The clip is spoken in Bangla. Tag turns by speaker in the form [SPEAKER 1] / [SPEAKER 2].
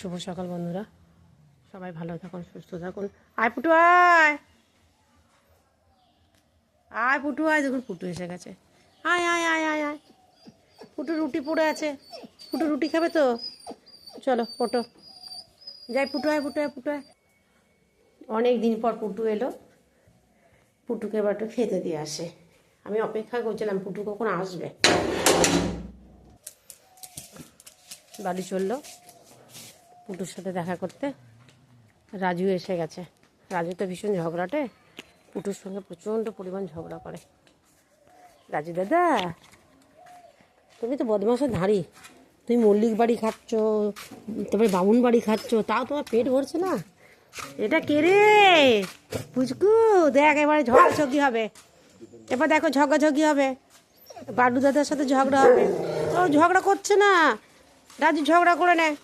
[SPEAKER 1] শুভ সকাল বন্ধুরা, সবাই ভালো থাকুন, সুস্থ থাকুন। আয় পুটু আয়, আয় পুটু আয়। দেখুন পুটু এসে গেছে। আয় আয় আয় আয় আয়। পুটু রুটি পড়ে আছে। পুটু রুটি খাবে তো? চলো ওটো, যাই। পুটু আয়, পুটু আয়, পুটু আয়। অনেক দিন পর পুটু এলো। পুটুকে এবার একটু খেতে দিয়ে আসে। আমি অপেক্ষা করছিলাম পুটু কখন আসবে। বাড়ি চললো পুটুর সাথে দেখা করতে। রাজু এসে গেছে। রাজু তো ভীষণ ঝগড়াটে, পুটুর সঙ্গে প্রচণ্ড পরিমাণ ঝগড়া করে। রাজু দাদা, তুমি তো বদমাশের ধাড়ি। তুমি মল্লিক বাড়ি খাচ্ছ, তারপরে বামুন বাড়ি খাচ্ছ, তাও তোমার পেট ভরছে না। এটা কে রে পুচকু? দেখ এবারে ঝগড়াঝগি হবে। এবার দেখো ঝগড়াঝগি হবে, বাড্ডু দাদার সাথে ঝগড়া হবে। ও ঝগড়া করছে না, রাজু ঝগড়া করে নেয়।